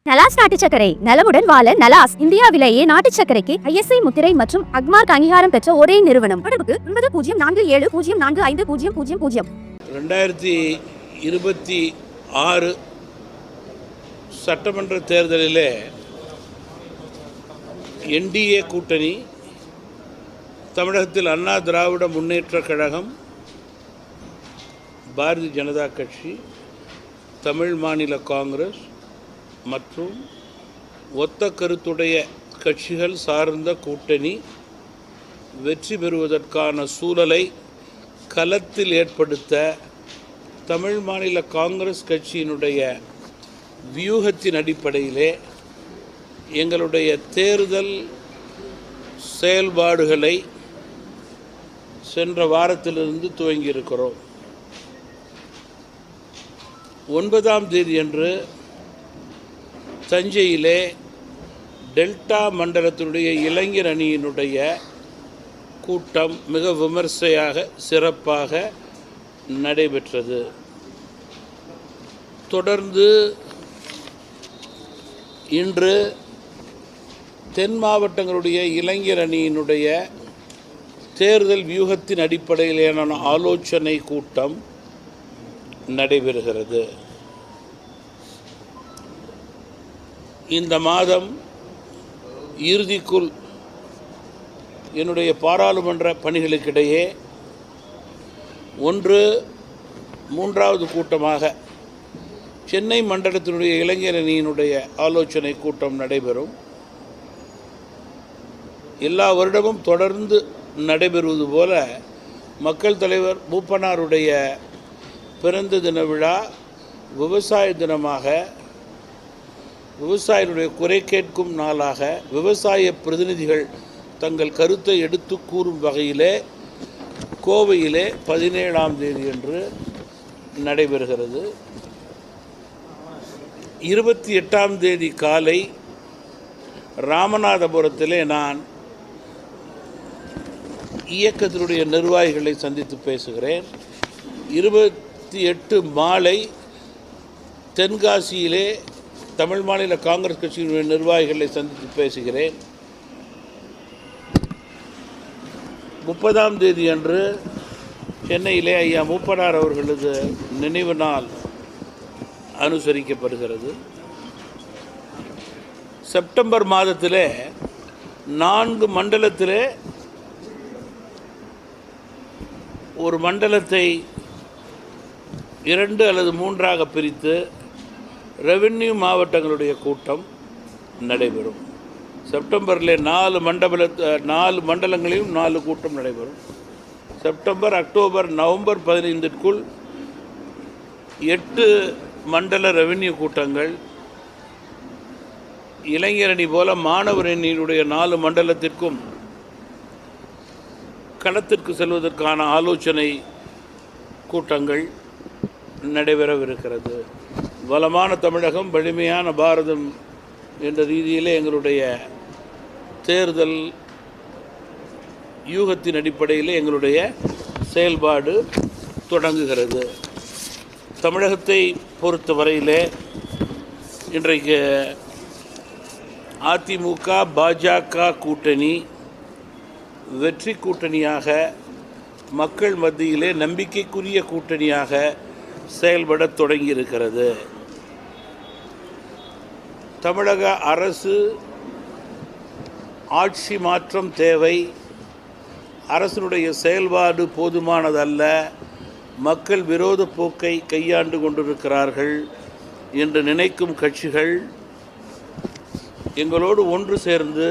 நலாஸ் நாட்டு சர்க்கரை நலமுடன் வாழ நலாஸ் இந்தியாவிலேயே நாட்டு சர்க்கரைக்கு ISI முத்திரை மற்றும் அக்மார்க் அங்கீகாரம் பெற்ற ஒரே நிறுவனம். தொடர்புக்கு 9047045000. 2026 சட்டமன்ற தேர்தலிலே NDA கூட்டணி, தமிழகத்தில் அண்ணா திராவிட முன்னேற்றக் கழகம், பாரதிய ஜனதா கட்சி, தமிழ் மாநில காங்கிரஸ் மற்றும் ஒத்த கருத்துடைய கட்சிகள் சார்ந்த கூட்டணி வெற்றி பெறுவதற்கான சூழலை களத்தில் ஏற்படுத்த தமிழ் மாநில காங்கிரஸ் கட்சியினுடைய வியூகத்தின் அடிப்படையிலே எங்களுடைய தேர்தல் செயல்பாடுகளை சென்ற வாரத்திலிருந்து துவங்கியிருக்கிறோம். 9ஆம் தேதியன்று தஞ்சையிலே டெல்டா மண்டலத்தினுடைய இளைஞர் அணியினுடைய கூட்டம் மிக விமர்சையாக சிறப்பாக நடைபெற்றது. தொடர்ந்து இன்று தென் மாவட்டங்களுடைய இளைஞர் அணியினுடைய தேர்தல் வியூகத்தின் அடிப்படையிலான ஆலோசனை கூட்டம் நடைபெறுகிறது. இந்த மாதம் இறுதிக்குள் என்னுடைய பாராளுமன்ற பணிகளுக்கிடையே மூன்றாவது கூட்டமாக சென்னை மண்டலத்தினுடைய இளைஞர் அணியினுடைய ஆலோசனை கூட்டம் நடைபெறும். எல்லா வருடமும் தொடர்ந்து நடைபெறுவது போல மக்கள் தலைவர் மூப்பனாருடைய பிறந்த தின விழா விவசாய தினமாக, விவசாயிகளுடைய குறை கேட்கும் நாளாக, விவசாய பிரதிநிதிகள் தங்கள் கருத்தை எடுத்து கூறும் வகையிலே கோவையிலே 17ஆம் தேதியன்று நடைபெறுகிறது. 28ஆம் தேதி காலை ராமநாதபுரத்திலே நான் இயக்கத்தினுடைய நிர்வாகிகளை சந்தித்து பேசுகிறேன். 28 மாலை தென்காசியிலே தமிழ் மாநில காங்கிரஸ் கட்சியினுடைய நிர்வாகிகளை சந்தித்து பேசுகிறேன். 30ஆம் தேதி அன்று சென்னையிலே ஐயா மூப்பனார் அவர்களது நினைவு நாள் அனுசரிக்கப்படுகிறது. செப்டம்பர் மாதத்திலே 4 மண்டலத்திலே ஒரு மண்டலத்தை 2 அல்லது 3ஆக பிரித்து ரெவென்யூ மாவட்டங்களுடைய கூட்டம் நடைபெறும். செப்டம்பரில் 4 மண்டலங்களிலும் 4 கூட்டம் நடைபெறும். செப்டம்பர், அக்டோபர், நவம்பர் 15ற்குள் 8 மண்டல ரெவென்யூ கூட்டங்கள், இளைஞரணி போல மாணவர் அணியினுடைய 4 மண்டலத்திற்கும் களத்திற்கு செல்வதற்கான ஆலோசனை கூட்டங்கள் நடைபெறவிருக்கிறது. வளமான தமிழகம், வலிமையான பாரதம் என்ற ரீதியிலே எங்களுடைய தேர்தல் யூகத்தின் அடிப்படையில் எங்களுடைய செயல்பாடு தொடங்குகிறது. தமிழகத்தை பொறுத்தவரையிலே இன்றைக்கு அதிமுக பாஜக கூட்டணி வெற்றி கூட்டணியாக, மக்கள் மத்தியிலே நம்பிக்கைக்குரிய கூட்டணியாக செயல்பட தொடங்கியிருக்கிறது. தமிழக அரசு ஆட்சி மாற்றம் தேவை, அரசினுடைய செயல்பாடு போதுமானதல்ல, மக்கள் விரோத போக்கை கையாண்டு கொண்டிருக்கிறார்கள் என்று நினைக்கும் கட்சிகள் எங்களோடு ஒன்று சேர்ந்து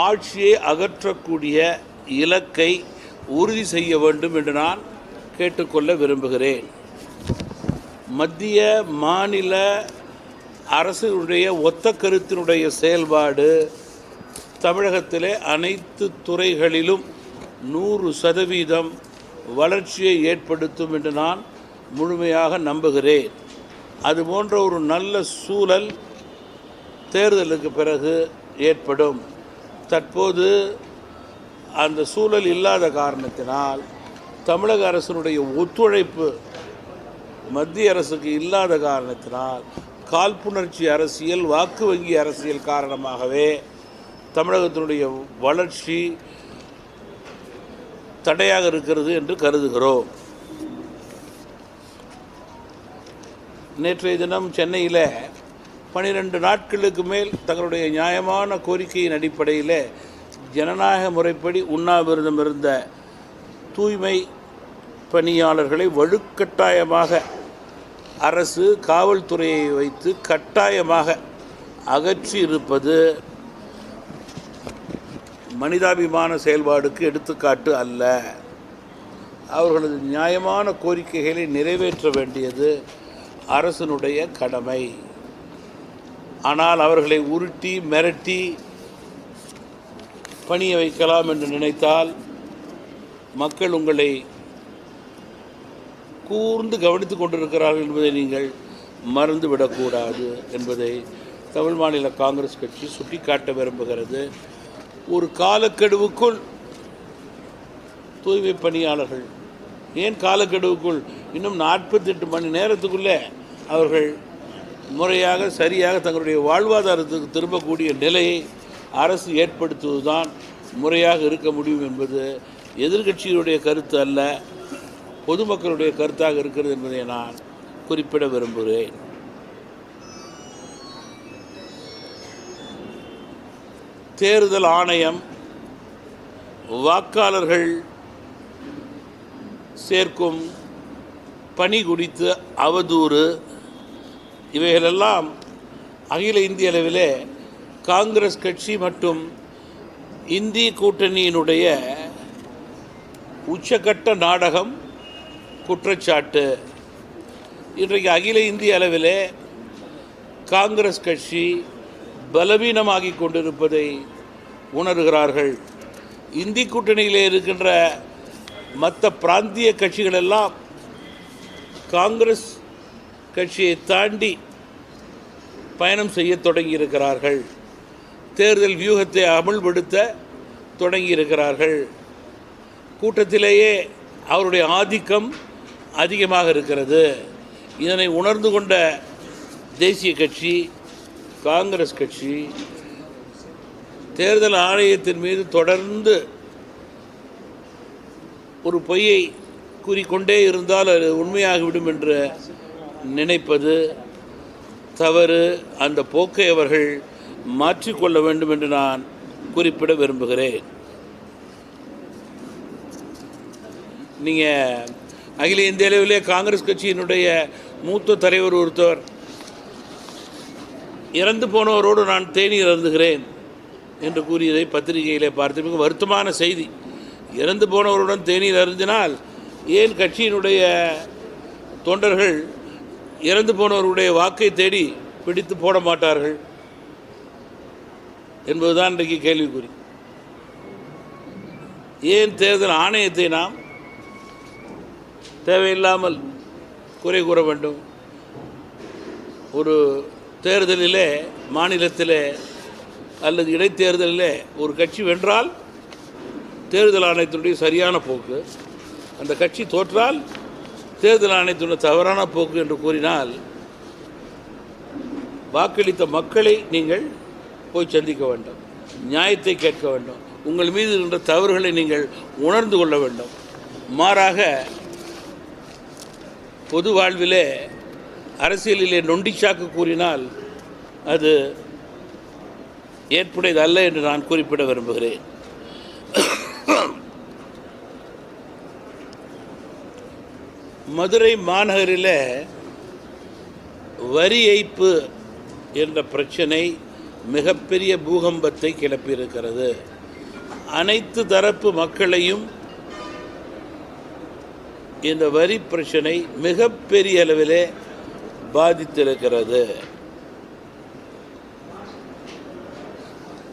ஆட்சியை அகற்றக்கூடிய இலக்கை உறுதி செய்ய வேண்டும் என்று நான் கேட்டுக்கொள்ள விரும்புகிறேன். மத்திய மாநில அரசுடைய ஒத்த கருத்தினுடைய செயல்பாடு தமிழகத்திலே அனைத்து துறைகளிலும் 100% வளர்ச்சியை ஏற்படுத்தும் என்று நான் முழுமையாக நம்புகிறேன். அதுபோன்ற ஒரு நல்ல சூழல் தேர்தலுக்கு பிறகு ஏற்படும். தற்போது அந்த சூழல் இல்லாத காரணத்தினால் தமிழக அரசினுடைய ஒத்துழைப்பு மத்திய அரசுக்கு இல்லாத காரணத்தினால் காழ்ப்புணர்ச்சி அரசியல், வாக்கு வங்கி அரசியல் காரணமாகவே தமிழகத்தினுடைய வளர்ச்சி தடையாக இருக்கிறது என்று கருதுகிறோம். நேற்றைய தினம் சென்னையில் 12 நாட்களுக்கு மேல் தங்களுடைய நியாயமான கோரிக்கையின் அடிப்படையில் ஜனநாயக முறைப்படி உண்ணாவிரதம் இருந்த தூய்மை பணியாளர்களை வலுக்கட்டாயமாக அரசு காவல்துறையை வைத்து கட்டாயமாக அகற்றி இருப்பது மனிதாபிமான செயல்பாடுக்கு எடுத்துக்காட்டு அல்ல. அவர்களது நியாயமான கோரிக்கைகளை நிறைவேற்ற வேண்டியது அரசனுடைய கடமை. ஆனால் அவர்களை உருட்டி மிரட்டி பணிய வைக்கலாம் என்று நினைத்தால் மக்கள் உங்களை கூர்ந்து கவனித்து கொண்டிருக்கிறார்கள் என்பதை நீங்கள் மறந்துவிடக்கூடாது என்பதை தமிழ் மாநில காங்கிரஸ் கட்சி சுட்டிக்காட்ட விரும்புகிறது. ஒரு காலக்கெடுவுக்குள் தூய்மை பணியாளர்கள், ஏன் காலக்கெடுவுக்குள், இன்னும் 48 மணி நேரத்துக்குள்ளே அவர்கள் முறையாக சரியாக தங்களுடைய வாழ்வாதாரத்துக்கு திரும்பக்கூடிய நிலையை அரசு ஏற்படுத்துவதுதான் முறையாக இருக்க முடியும் என்பது எதிர்க்கட்சிகளுடைய கருத்து அல்ல, பொதுமக்களுடைய கருத்தாக இருக்கிறது என்பதை நான் குறிப்பிட விரும்புகிறேன். தேர்தல் ஆணையம் வாக்காளர்கள் சேர்க்கும் பணி குறித்து அவதூறு, இவைகளெல்லாம் அகில இந்திய அளவிலே காங்கிரஸ் கட்சி மற்றும் இந்திய கூட்டணியினுடைய உச்சக்கட்ட நாடகம், குற்றச்சாட்டு. இன்றைக்கு அகில இந்திய அளவிலே காங்கிரஸ் கட்சி பலவீனமாகி கொண்டிருப்பதை உணர்கிறார்கள். இந்தி கூட்டணியிலே இருக்கின்ற மற்ற பிராந்திய கட்சிகள் எல்லாம் காங்கிரஸ் கட்சியை தாண்டி பயணம் செய்ய தொடங்கியிருக்கிறார்கள். தேர்தல் வியூகத்தை அமல்படுத்த தொடங்கியிருக்கிறார்கள். கூட்டத்திலேயே அவருடைய ஆதிக்கம் அதிகமாக இருக்கிறது. இதனை உணர்ந்து கொண்ட தேசிய கட்சி காங்கிரஸ் கட்சி தேர்தல் ஆணையத்தின் மீது தொடர்ந்து ஒரு பொய்யை கூறிக்கொண்டே இருந்தால் அது உண்மையாகிவிடும் என்று நினைப்பது தவறு. அந்த போக்கை அவர்கள் மாற்றிக்கொள்ள வேண்டும் என்று நான் குறிப்பிட விரும்புகிறேன். நீங்கள் அகில இந்திய அளவிலே காங்கிரஸ் கட்சியினுடைய மூத்த தலைவர் ஒருத்தர் இறந்து போனவரோடு நான் தேநீர் அருந்துகிறேன் என்று கூறியதை பத்திரிகையிலே பார்த்து மிக வருத்தமான செய்தி. இறந்து போனவருடன் தேநீர் அருந்தினால் ஏன் கட்சியினுடைய தொண்டர்கள் இறந்து போனவருடைய வாக்கை தேடி பிடித்து போட மாட்டார்கள் என்பதுதான் இன்றைக்கு கேள்விக்குறி. ஏன் தேர்தல் ஆணையத்தை நாம் தேவையில்லாமல் குறை கூற வேண்டும்? ஒரு தேர்தலிலே, மாநிலத்திலே அல்லது இடைத்தேர்தலிலே ஒரு கட்சி வென்றால் தேர்தல் ஆணையத்தினுடைய சரியான போக்கு, அந்த கட்சி தோற்றால் தேர்தல் ஆணையத்தினுடைய தவறான போக்கு என்று கூறினால் வாக்களித்த மக்களை நீங்கள் போய் சந்திக்க வேண்டும், நியாயத்தை கேட்க வேண்டும், உங்கள் மீது இருந்த தவறுகளை நீங்கள் உணர்ந்து கொள்ள வேண்டும். மாறாக பொது வாழ்விலே அரசியலிலே நொண்டிச்சாக்கு கூறினால் அது ஏற்புடையது அல்ல என்று நான் குறிப்பிட விரும்புகிறேன். மதுரை மாநகரில் வரி ஏய்ப்பு என்ற பிரச்சனை மிகப்பெரிய பூகம்பத்தை கிளப்பியிருக்கிறது. அனைத்து தரப்பு மக்களையும் இந்த வரி பிரச்சனை மிகப்பெரிய அளவிலே பாதித்திருக்கிறது.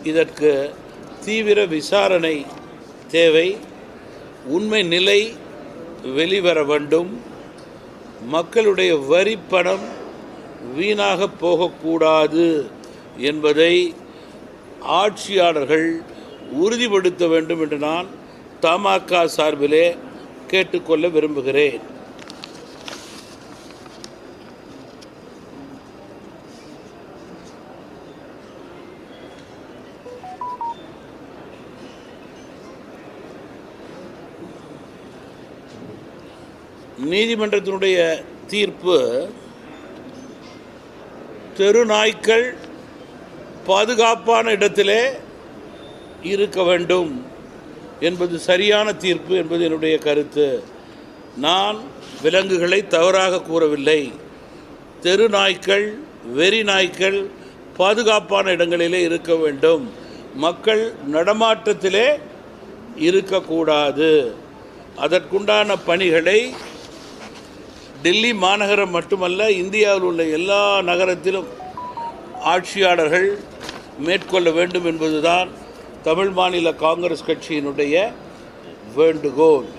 இதற்கு தீவிர விசாரணை தேவை. உண்மை நிலை வெளிவர வேண்டும். மக்களுடைய வரி பணம் வீணாக போகக்கூடாது என்பதை ஆட்சியாளர்கள் உறுதிப்படுத்த வேண்டும் என்று நான் தமாக சார்பிலே கேட்டுக்கொள்ள விரும்புகிறேன். நீதிமன்றத்தினுடைய தீர்ப்பு தெருநாய்க்கள் பாதுகாப்பான இடத்திலே இருக்க வேண்டும் என்பது சரியான தீர்ப்பு என்பது என்னுடைய கருத்து. நான் விலங்குகளை தவறாக கூறவில்லை. தெரு நாய்க்கள், வெறி நாய்க்கள் பாதுகாப்பான இடங்களிலே இருக்க வேண்டும். மக்கள் நடமாட்டத்திலே இருக்கக்கூடாது. அதற்குண்டான பணிகளை டெல்லி மாநகரம் மட்டுமல்ல, இந்தியாவில் உள்ள எல்லா நகரத்திலும் ஆட்சியாளர்கள் மேற்கொள்ள வேண்டும் என்பதுதான் தமிழ் மாநில காங்கிரஸ் கட்சியினுடைய வேண்டுகோள்.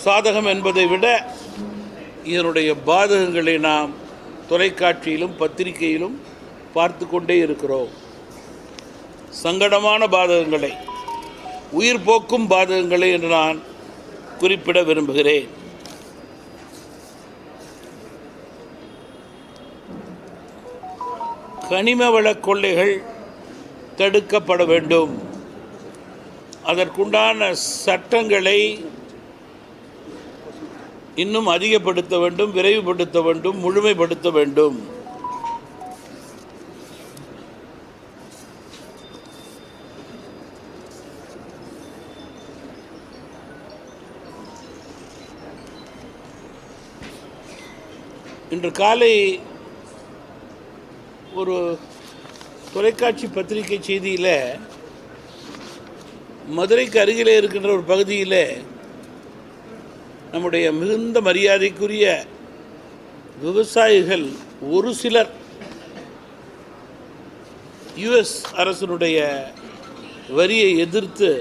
சாதகம் என்பதை விட இதனுடைய பாதகங்களை நாம் தொலைக்காட்சியிலும் பத்திரிகையிலும் பார்த்து கொண்டே இருக்கிறோம். சங்கடமான பாதகங்களை, உயிர் போக்கும் பாதகங்களை என்று நான் குறிப்பிட விரும்புகிறேன். கனிம வள கொள்ளைகள் தடுக்கப்பட வேண்டும். அதற்குண்டான சட்டங்களை இன்னும் அதிகப்படுத்த வேண்டும், விரைவுபடுத்த வேண்டும், முழுமைப்படுத்த வேண்டும். இன்று காலை ஒரு தொலைக்காட்சி பத்திரிகை செய்தியில் மதுரைக்கு அருகிலே இருக்கின்ற ஒரு பகுதியில் நம்முடைய மிகுந்த மரியாதைக்குரிய விவசாயிகள் ஒரு சிலர் யுஎஸ் அரசினுடைய வரியை எதிர்த்து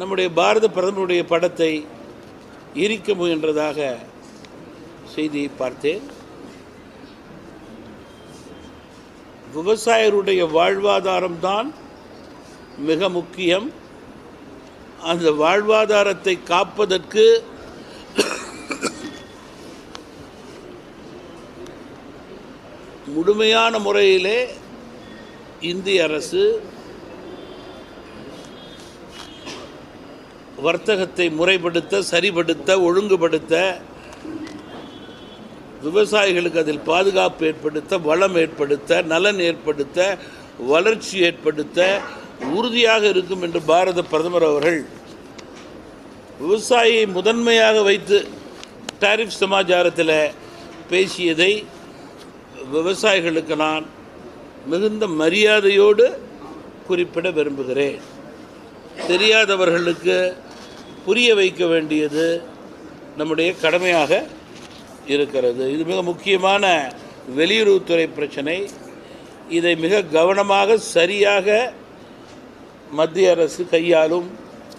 நம்முடைய பாரத பிரதமருடைய படத்தை எரிக்க முயன்றதாக செய்தியை பார்த்தேன். விவசாயிகளுடைய வாழ்வாதாரம்தான் மிக முக்கியம். அந்த வாழ்வாதாரத்தை காப்பதற்கு முழுமையான முறையிலே இந்திய அரசு வர்த்தகத்தை முறைப்படுத்த, சரிபடுத்த, ஒழுங்குபடுத்த, விவசாயிகளுக்கு அதில் பாதுகாப்பு ஏற்படுத்த, வளம் ஏற்படுத்த, நலன் ஏற்படுத்த, வளர்ச்சி ஏற்படுத்த உறுதியாக இருக்கும் என்று பாரத பிரதமர் அவர்கள் விவசாயியை முதன்மையாக வைத்து டாரிஃப் சமாச்சாரத்தில் பேசியதை விவசாயிகளுக்கு நான் மிகுந்த மரியாதையோடு குறிப்பிட விரும்புகிறேன். தெரியாதவர்களுக்கு புரிய வைக்க வேண்டியது நம்முடைய கடமையாக இருக்கிறது. இது மிக முக்கியமான வெளியுறவுத்துறை பிரச்சனை. இதை மிக கவனமாக, சரியாக மத்திய அரசு கையாளும்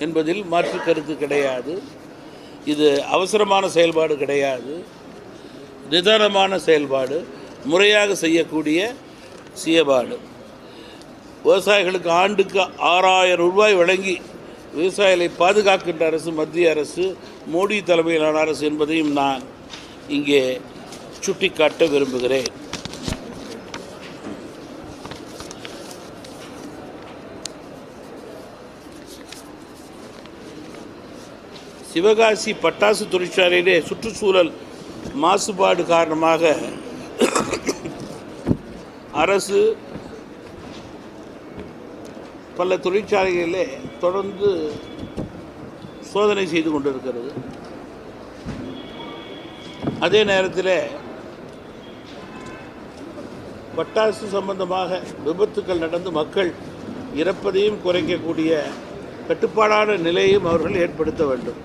என்பதில் மாற்று கருத்து கிடையாது. இது அவசரமான செயல்பாடு கிடையாது, நிதானமான செயல்பாடு, முறையாக செய்யக்கூடிய செயல்பாடு. விவசாயிகளுக்கு ஆண்டுக்கு 6000 ரூபாய் வழங்கி விவசாயிகளை பாதுகாக்கின்ற அரசு மத்திய அரசு, மோடி தலைமையிலான அரசு என்பதையும் நான் இங்கே சுட்டிக்காட்ட விரும்புகிறேன். சிவகாசி பட்டாசு தொழிற்சாலையிலே சுற்றுச்சூழல் மாசுபாடு காரணமாக அரசு பல தொழிற்சாலைகளிலே தொடர்ந்து சோதனை செய்து கொண்டிருக்கிறது. அதே நேரத்தில் பட்டாசு சம்பந்தமாக விபத்துக்கள் நடந்து மக்கள் இறப்பதையும் குறைக்கக்கூடிய கட்டுப்பாடான நிலையையும் அவர்கள் ஏற்படுத்த வேண்டும்.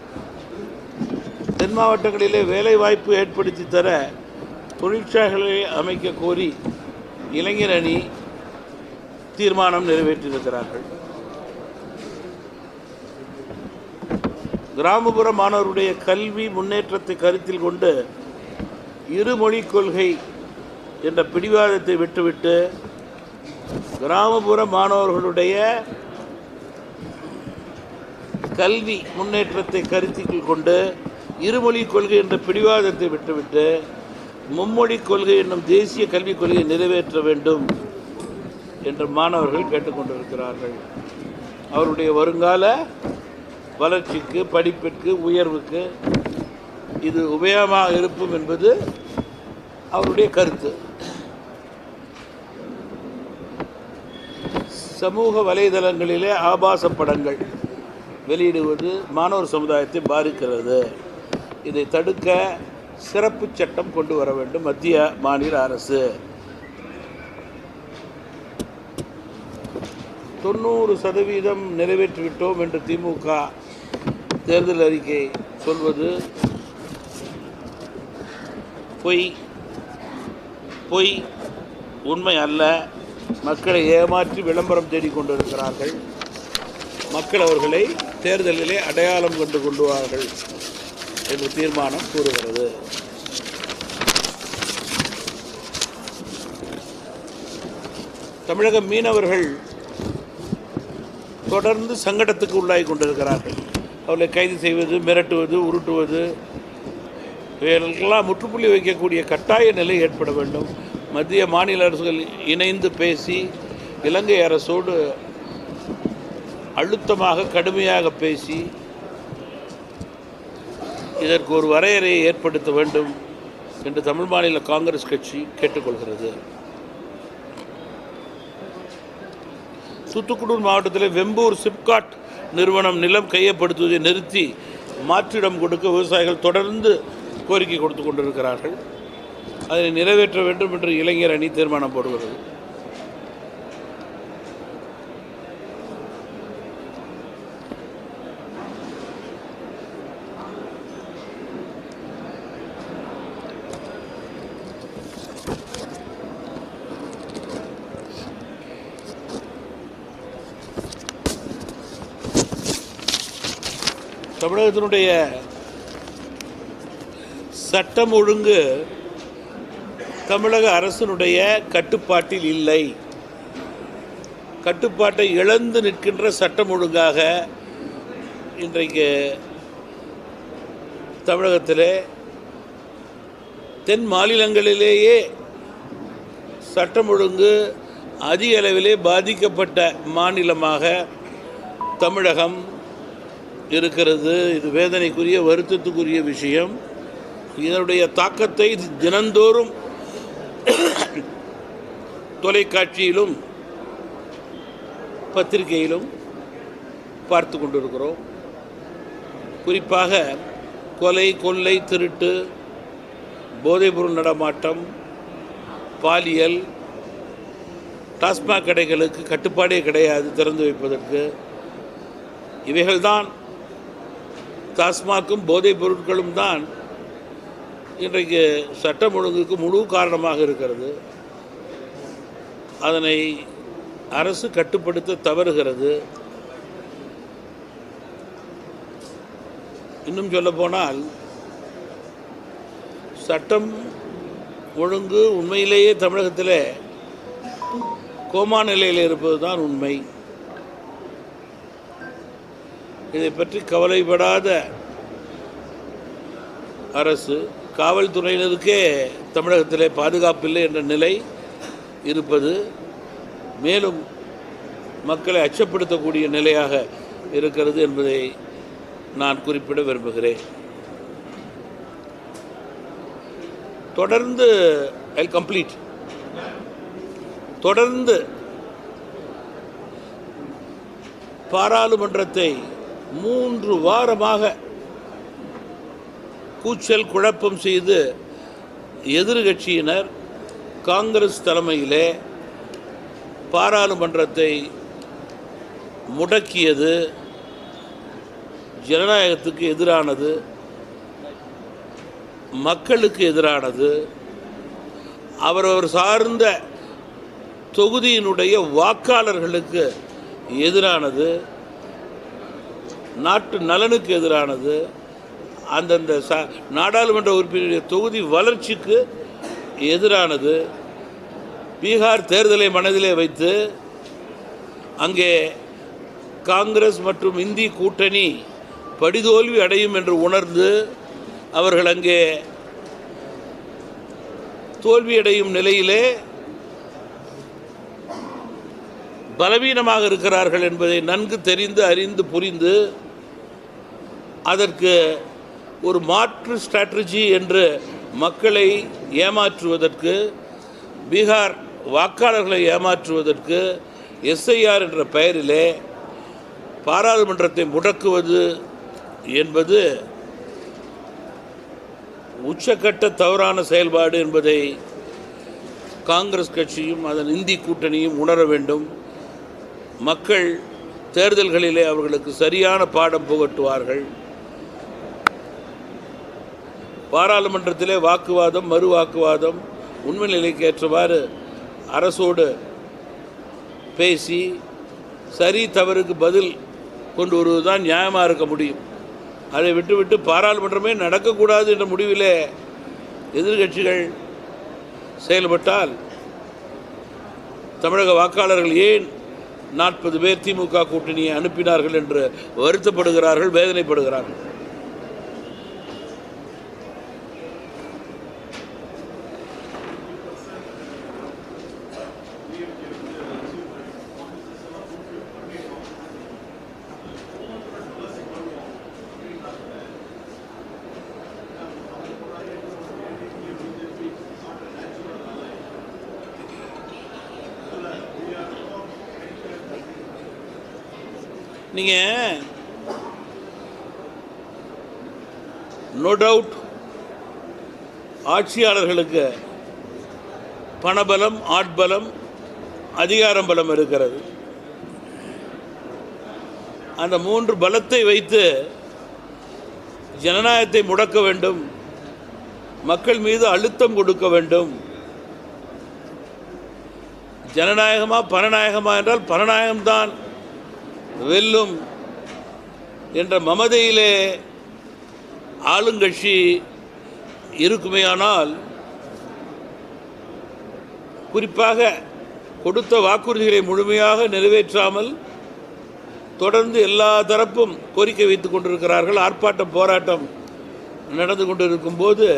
தென் மாவட்டங்களிலே வேலை வாய்ப்பு ஏற்படுத்தி தர தொழிற்சாலைகளை அமைக்க கோரி இளைஞர் அணி தீர்மானம் நிறைவேற்றியிருக்கிறார்கள். கிராமப்புற மாணவருடைய கல்வி முன்னேற்றத்தை கருத்தில் கொண்டு இருமொழி கொள்கை என்ற பிடிவாதத்தை விட்டுவிட்டு கிராமப்புற மாணவர்களுடைய கல்வி முன்னேற்றத்தை கருத்தில் கொண்டு இருமொழி கொள்கை என்ற பிடிவாதத்தை விட்டுவிட்டு மும்மொழி கொள்கை என்னும் தேசிய கல்விக் கொள்கையை நிறைவேற்ற வேண்டும் என்று மாணவர்கள் கேட்டுக்கொண்டிருக்கிறார்கள். அவருடைய வருங்கால வளர்ச்சிக்கு, படிப்பிற்கு, உயர்வுக்கு இது உபயோகமாக இருக்கும் என்பது அவருடைய கருத்து. சமூக வலைதளங்களிலே ஆபாச படங்கள் வெளியிடுவது மாணவர் சமுதாயத்தை பாதிக்கிறது. இதை தடுக்க சிறப்பு சட்டம் கொண்டு வர வேண்டும் மத்திய மாநில அரசு. 90% நிறைவேற்றிவிட்டோம் என்று திமுக தேர்தல் அறிக்கை சொல்வது பொய், உண்மை அல்ல. மக்களை ஏமாற்றி விளம்பரம் தேடிக்கொண்டிருக்கிறார்கள். மக்கள் அவர்களை தேர்தலிலே அடையாளம் கண்டு கொள்வார்கள் என்று தீர்மானம் கூறுகிறது. தமிழக மீனவர்கள் தொடர்ந்து சங்கடத்துக்கு உள்ளாகி கொண்டிருக்கிறார்கள். அவர்களை கைது செய்வது, மிரட்டுவது, உருட்டுவது, இவைகளுக்கெல்லாம் முற்றுப்புள்ளி வைக்கக்கூடிய கட்டாய நிலை ஏற்பட வேண்டும். மத்திய மாநில அரசுகள் இணைந்து பேசி இலங்கை அரசோடு அழுத்தமாக கடுமையாக பேசி இதற்கு ஒரு வரையறையை ஏற்படுத்த வேண்டும் என்று தமிழ் மாநில காங்கிரஸ் கட்சி கேட்டுக்கொள்கிறது. தூத்துக்குடி மாவட்டத்தில் வெம்பூர் சிப்காட் நிறுவனம் நிலம் கையப்படுத்துவதை நிறுத்தி மாற்றிடம் கொடுக்க விவசாயிகள் தொடர்ந்து கோரிக்கை கொடுத்து கொண்டிருக்கிறார்கள். அதனை நிறைவேற்ற வேண்டும் என்று இளைஞர் அணி தீர்மானம் போடுகிறது. தமிழகத்தினுடைய சட்டம் ஒழுங்கு தமிழக அரசினுடைய கட்டுப்பாட்டில் இல்லை. கட்டுப்பாட்டை இழந்து நிற்கின்ற சட்டம் ஒழுங்காக இன்றைக்கு தமிழகத்திலே தென் மாநிலங்களிலேயே சட்டம் ஒழுங்கு அதிக அளவிலே பாதிக்கப்பட்ட மாநிலமாக தமிழகம் இருக்கிறது. இது வேதனைக்குரிய, வருத்தத்துக்குரிய விஷயம். இதனுடைய தாக்கத்தை தினந்தோறும் தொலைக்காட்சியிலும் பத்திரிகையிலும் பார்த்து கொண்டிருக்கிறோம். குறிப்பாக கொலை, கொள்ளை, திருட்டு, போதைப்பொருள் நடமாட்டம், பாலியல், டாஸ்மாக் கடைகளுக்கு கட்டுப்பாடே கிடையாது திறந்து வைப்பதற்கு. இவைகள்தான், டாஸ்மாக்கும் போதைப் பொருட்களும் தான் இன்றைக்கு சட்டம் ஒழுங்குக்கு முழு காரணமாக இருக்கிறது. அதனை அரசு கட்டுப்படுத்த தவறுகிறது. இன்னும் சொல்லப்போனால் சட்டம் ஒழுங்கு உண்மையிலேயே தமிழகத்தில் கோமா நிலையில் இருப்பது தான் உண்மை. இதை பற்றி கவலைப்படாத அரசு, காவல்துறையினருக்கே தமிழகத்திலே பாதுகாப்பில்லை என்ற நிலை இருப்பது மேலும் மக்களை அச்சப்படுத்தக்கூடிய நிலையாக இருக்கிறது என்பதை நான் குறிப்பிட விரும்புகிறேன். தொடர்ந்து பாராளுமன்றத்தை 3 வாரமாக கூச்சல் குழப்பம் செய்து எதிர்கட்சியினர் காங்கிரஸ் தலைமையிலே பாராளுமன்றத்தை முடக்கியது ஜனநாயகத்துக்கு எதிரானது, மக்களுக்கு எதிரானது, அவரவர் சார்ந்த தொகுதியினுடைய வாக்காளர்களுக்கு எதிரானது, நாட்டு நலனுக்கு எதிரானது, அந்தந்த நாடாளுமன்ற உறுப்பினருடைய தொகுதி வளர்ச்சிக்கு எதிரானது. பீகார் தேர்தலை மனதிலே வைத்து அங்கே காங்கிரஸ் மற்றும் இந்தி கூட்டணி படுதோல்வி அடையும் என்று உணர்ந்து அவர்கள் அங்கே தோல்வியடையும் நிலையிலே பலவீனமாக இருக்கிறார்கள் என்பதை நன்கு தெரிந்து அறிந்து புரிந்து அதற்கு ஒரு மாற்று ஸ்ட்ராட்டஜி என்று மக்களை ஏமாற்றுவதற்கு, பீகார் வாக்காளர்களை ஏமாற்றுவதற்கு எஸ்ஐஆர் என்ற பெயரிலே பாராளுமன்றத்தை முடக்குவது என்பது உச்சக்கட்ட தவறான செயல்பாடு என்பதை காங்கிரஸ் கட்சியும் அதன் இந்தி கூட்டணியும் உணர வேண்டும். மக்கள் தேர்தல்களிலே அவர்களுக்கு சரியான பாடம் புகட்டுவார்கள். பாராளுமன்றத்திலே வாக்குவாதம், மறு வாக்குவாதம், உண்மை நிலைக்கு ஏற்றவாறு அரசோடு பேசி சரி தவறுக்கு பதில் கொண்டு வருவதுதான் நியாயமாக இருக்க முடியும். அதை விட்டுவிட்டு பாராளுமன்றமே நடக்கக்கூடாது என்ற முடிவிலே எதிர்கட்சிகள் செயல்பட்டால் தமிழக வாக்காளர்கள் ஏன் 40 பேர் திமுக கூட்டணியை அனுப்பினார்கள் என்று வருத்தப்படுகிறார்கள், வேதனைப்படுகிறார்கள். நீங்கள் நோ டவுட் ஆட்சியாளர்களுக்கு பணபலம், ஆட்பலம், அதிகாரம் பலம் இருக்கிறது. அந்த 3 பலத்தை வைத்து ஜனநாயகத்தை முடக்க வேண்டும், மக்கள் மீது அழுத்தம் கொடுக்க வேண்டும். ஜனநாயகமா பணநாயகமா என்றால் பணநாயகம்தான் வெல்லும் என்ற மமதையிலே ஆளுங்கட்சி இருக்குமேயானால், குறிப்பாக கொடுத்த வாக்குறுதிகளை முழுமையாக நிறைவேற்றாமல் தொடர்ந்து எல்லா தரப்பும் கோரிக்கை வைத்துக் கொண்டிருக்கிறார்கள். ஆர்ப்பாட்டம், போராட்டம் நடந்து கொண்டிருக்கும் போது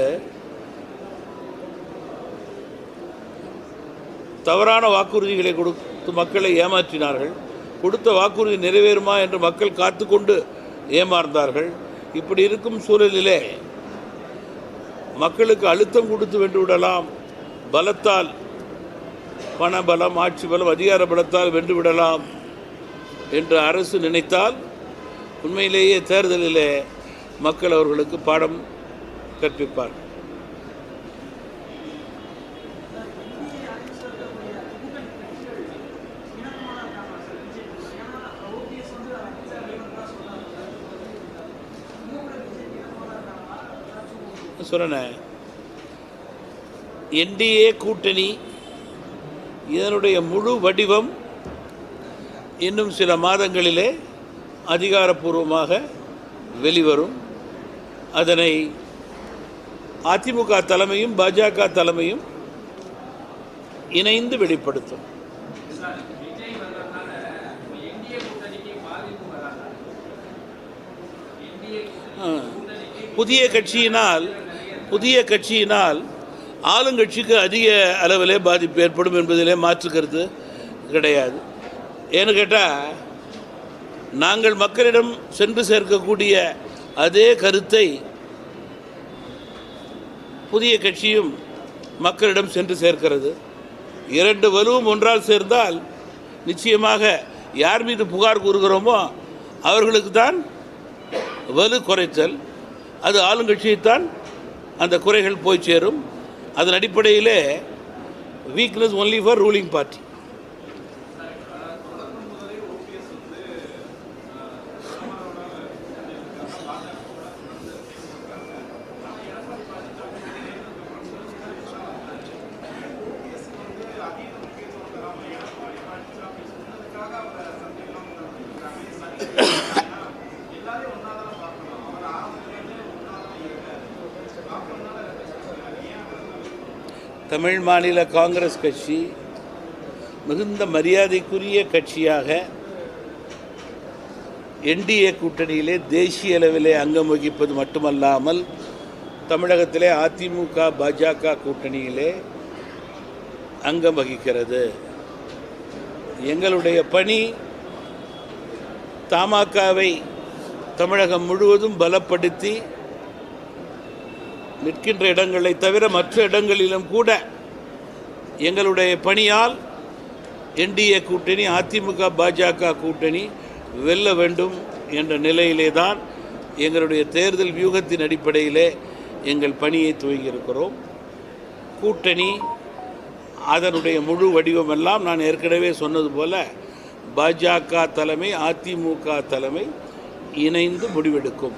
தவறான வாக்குறுதிகளை கொடுத்து மக்களை ஏமாற்றினார்கள். கொடுத்த வாக்குறுதி நிறைவேறுமா என்று மக்கள் காத்து கொண்டு ஏமாந்தார்கள். இப்படி இருக்கும் சூழலிலே மக்களுக்கு அழுத்தம் கொடுத்து வென்று விடலாம், பலத்தால், பணபலம், ஆட்சி பலம், அதிகார பலத்தால் வென்று விடலாம் என்று அரசு நினைத்தால் உண்மையிலேயே தேர்தலிலே மக்கள் அவர்களுக்கு பாடம் கற்பிப்பார். சொன்னேன், என்டிஏ கூட்டணி இதனுடைய முழு வடிவம் இன்னும் சில மாதங்களிலே அதிகாரப்பூர்வமாக வெளிவரும். அதனை அதிமுக தலைமையும் பாஜக தலைமையும் இணைந்து வெளிப்படுத்தும். புதிய கட்சியினால் ஆளுங்கட்சிக்கு அதிக அளவிலே பாதிப்பு ஏற்படும் என்பதிலே மாற்று கருத்து கிடையாது. ஏன்னு கேட்டால், நாங்கள் மக்களிடம் சென்று சேர்க்கக்கூடிய அதே கருத்தை புதிய கட்சியும் மக்களிடம் சென்று சேர்க்கிறது. 2 வலுவும் ஒன்றால் சேர்ந்தால் நிச்சயமாக யார் மீது புகார் கூறுகிறோமோ அவர்களுக்கு தான் வலு குறைத்தல், அது ஆளுங்கட்சியைத்தான் அந்த குறைகள் போய் சேரும். அதன் அடிப்படையிலே weakness only for ruling party. Tamil மாநில காங்கிரஸ் கட்சி மிகுந்த மரியாதைக்குரிய கட்சியாக என்டிஏ கூட்டணியிலே தேசிய அளவிலே அங்கம் வகிப்பது மட்டுமல்லாமல் தமிழகத்திலே அதிமுக பாஜக கூட்டணியிலே அங்கம் வகிக்கிறது. எங்களுடைய பணி தமாகவை தமிழகம் முழுவதும் பலப்படுத்தி நிற்கின்ற இடங்களை தவிர மற்ற இடங்களிலும் கூட எங்களுடைய பணியால் என்டிஏ கூட்டணி, அதிமுக பாஜக கூட்டணி வெல்ல வேண்டும் என்ற நிலையிலே தான் எங்களுடைய தேர்தல் வியூகத்தின் அடிப்படையிலே எங்கள் பணியை துவங்கியிருக்கிறோம். கூட்டணி அதனுடைய முழு வடிவமெல்லாம் நான் ஏற்கனவே சொன்னது போல பாஜக தலைமை, அதிமுக தலைமை இணைந்து முடிவெடுக்கும்.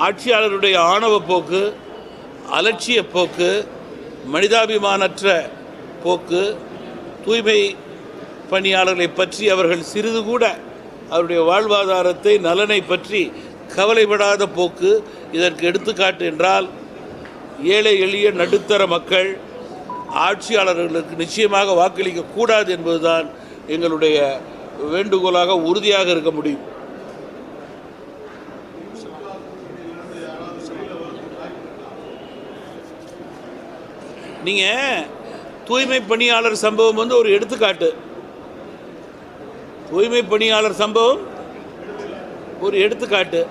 ஆட்சியாளருடைய ஆணவ போக்கு, அலட்சிய போக்கு, மனிதாபிமானற்ற போக்கு, தூய்மை பணியாளர்களை பற்றி அவர்கள் சிறிது கூட அவருடைய வாழ்வாதாரத்தை, நலனை பற்றி கவலைப்படாத போக்கு இதற்கு எடுத்துக்காட்டு என்றால், ஏழை எளிய நடுத்தர மக்கள் ஆட்சியாளர்களுக்கு நிச்சயமாக வாக்களிக்க கூடாது என்பதுதான் எங்களுடைய வேண்டுகோளாக உறுதியாக இருக்க முடியும். நீங்கள் தூய்மை பணியாளர் சம்பவம் வந்து ஒரு எடுத்துக்காட்டு. தூய்மை பணியாளர் சம்பவம் ஒரு எடுத்துக்காட்டு.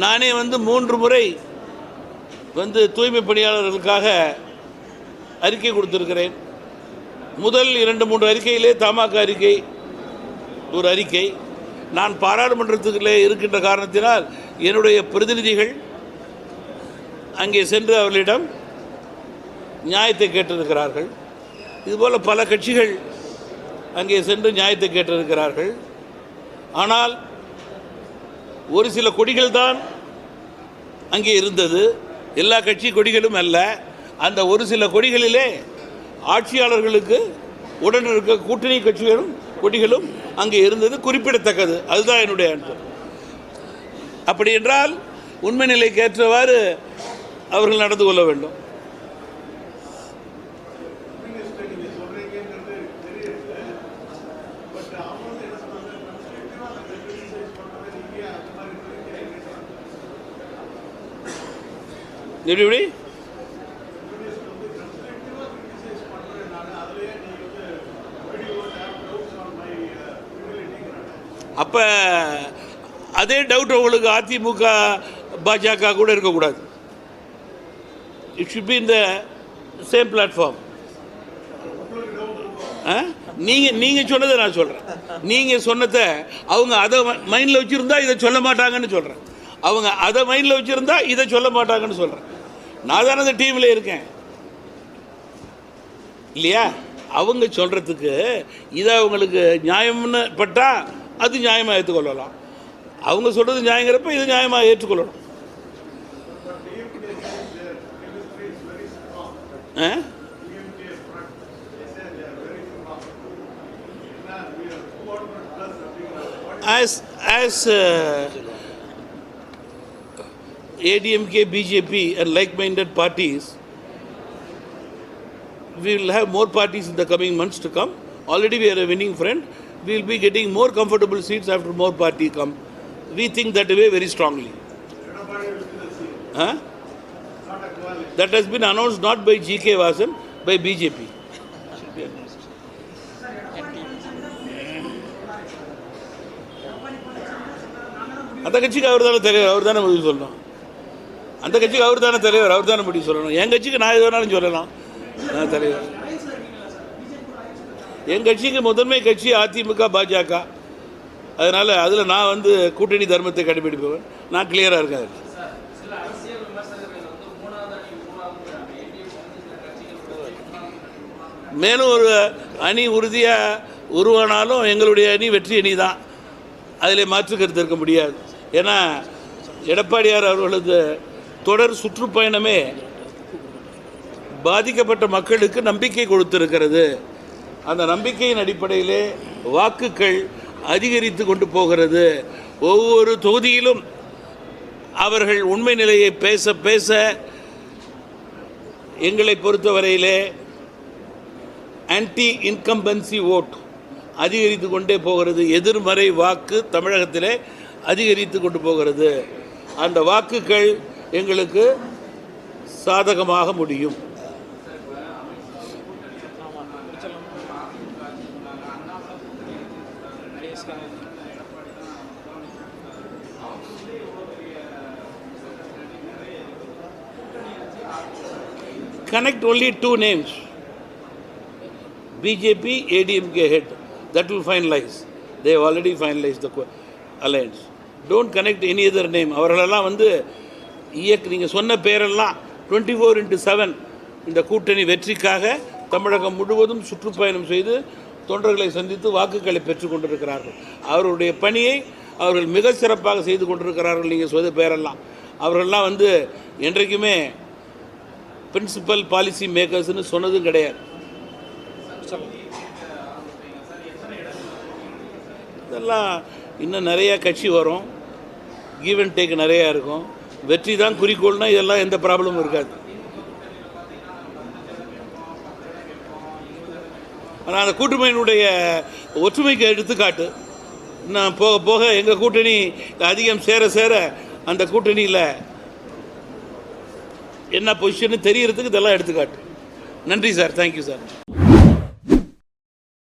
நானே வந்து 3 முறை வந்து தூய்மை பணியாளர்களுக்காக அறிக்கை கொடுத்துருக்கிறேன். முதல் 2-3 அறிக்கையிலே தமாக அறிக்கை ஒரு அறிக்கை. நான் பாராளுமன்றத்துக்குள்ளே இருக்கின்ற காரணத்தினால் என்னுடைய பிரதிநிதிகள் அங்கே சென்று அவர்களிடம் நியாயத்தை கேட்டிருக்கிறார்கள். இதுபோல் பல கட்சிகள் அங்கே சென்று நியாயத்தை கேட்டிருக்கிறார்கள். ஆனால் ஒரு சில கொடிகள் தான் அங்கே இருந்தது, எல்லா கட்சி கொடிகளும் அல்ல. அந்த ஒரு சில கொடிகளிலே ஆட்சியாளர்களுக்கு உடன் இருக்க கூட்டணி கட்சிகளும் கொடிகளும் அங்கே இருந்தது குறிப்பிடத்தக்கது. அதுதான் என்னுடைய அனுபவம். அப்படி என்றால் உண்மை நிலைக்கு ஏற்றவாறு அவர்கள் நடந்து கொள்ள வேண்டும். எப்படி அப்போ அதே டவுட் உங்களுக்கு அதிமுக பாஜக கூட இருக்கக்கூடாது. It should be in the same platform. நீங்கள் சொன்னதை நான் சொல்கிறேன். நீங்கள் சொன்னதை அவங்க அதை மைண்டில் வச்சுருந்தா இதை சொல்ல மாட்டாங்கன்னு சொல்கிறேன். அவங்க அதை மைண்டில் வச்சுருந்தா இதை சொல்ல மாட்டாங்கன்னு சொல்கிறேன். நான் தானே அந்த டீமில் இருக்கேன் இல்லையா? அவங்க சொல்கிறதுக்கு இதை அவங்களுக்கு நியாயம்னு பட்டால் அது நியாயமாக ஏற்றுக்கொள்ளலாம். அவங்க சொல்கிறது நியாயங்கிறப்ப இது நியாயமாக ஏற்றுக்கொள்ளணும். as ADMK, BJP and like-minded parties, we will have more parties in the coming months to come. Already we are a winning front. We will be getting more comfortable seats after more party come. We think that way very strongly. That has been announced not by GK Vasan, by BJP. அந்த கட்சிக்கு அவர் தானே தலைவர், அவர் தானே முடிவு சொல்லணும். அந்த கட்சிக்கு அவர் தானே தலைவர், அவர் தானே முடிவு சொல்லணும். என் கட்சிக்கு நான் எது வேணாலும் சொல்லலாம், நான் தலைவர். என் கட்சிக்கு முதன்மை கட்சி அதிமுக பாஜக. அதனால் அதில் நான் வந்து கூட்டணி தர்மத்தை கடைபிடிப்பவன். நான் கிளியராக இருக்கேன். மேலும் ஒரு அணி உறுதியாக உருவானாலும் எங்களுடைய அணி வெற்றி அணி தான். அதில் மாற்று கருத்து இருக்க முடியாது. ஏன்னா எடப்பாடியார் அவர்களது தொடர் சுற்றுப்பயணமே பாதிக்கப்பட்ட மக்களுக்கு நம்பிக்கை கொடுத்திருக்கிறது. அந்த நம்பிக்கையின் அடிப்படையிலே வாக்குகள் அதிகரித்து கொண்டு போகிறது. ஒவ்வொரு தொகுதியிலும் அவர்கள் உண்மை நிலையை பேச பேச எங்களை பொறுத்தவரையிலே ஆன்டி இன்கம்பன்சி ஓட் அதிகரித்து கொண்டே போகிறது. எதிர்மறை வாக்கு தமிழகத்திலே அதிகரித்து கொண்டு போகிறது. அந்த வாக்குகள் எங்களுக்கு சாதகமாக முடியும். connect only two names, BJP, ADMK head. That will finalize. They have already finalized the alliance. Don't connect any other name. அவர்களெல்லாம் வந்து நீங்கள் சொன்ன பேரெல்லாம் 24/7 இந்த கூட்டணி வெற்றிக்காக தமிழகம் முழுவதும் சுற்றுப்பயணம் செய்து தொண்டர்களை சந்தித்து வாக்குகளை பெற்றுக் கொண்டிருக்கிறார்கள். அவருடைய பணியை அவர்கள் மிக சிறப்பாக செய்து கொண்டிருக்கிறார்கள். நீங்கள் சொல்ல பேரெல்லாம் அவர்கள்லாம் வந்து என்றைக்குமே பிரின்சிபல் பாலிசி மேக்கர்ஸ்னு சொன்னதும் கிடையாது. இதெல்லாம் இன்னும் நிறையா கட்சி வரும், கிவ் அண்ட் டேக் நிறையா இருக்கும். வெற்றி தான் குறிக்கோள்னா இதெல்லாம் எந்த ப்ராப்ளமும் இருக்காது. ஆனால் அந்த கூட்டணியினுடைய ஒற்றுமைக்கு எடுத்துக்காட்டு நான் போக போக எங்கள் கூட்டணி அதிகம் சேர சேர அந்த கூட்டணியில் என்ன பொசிஷன்னு தெரியறதுக்கு இதெல்லாம் எடுத்துக்காட்டு. நன்றி சார், தேங்க்யூ சார்.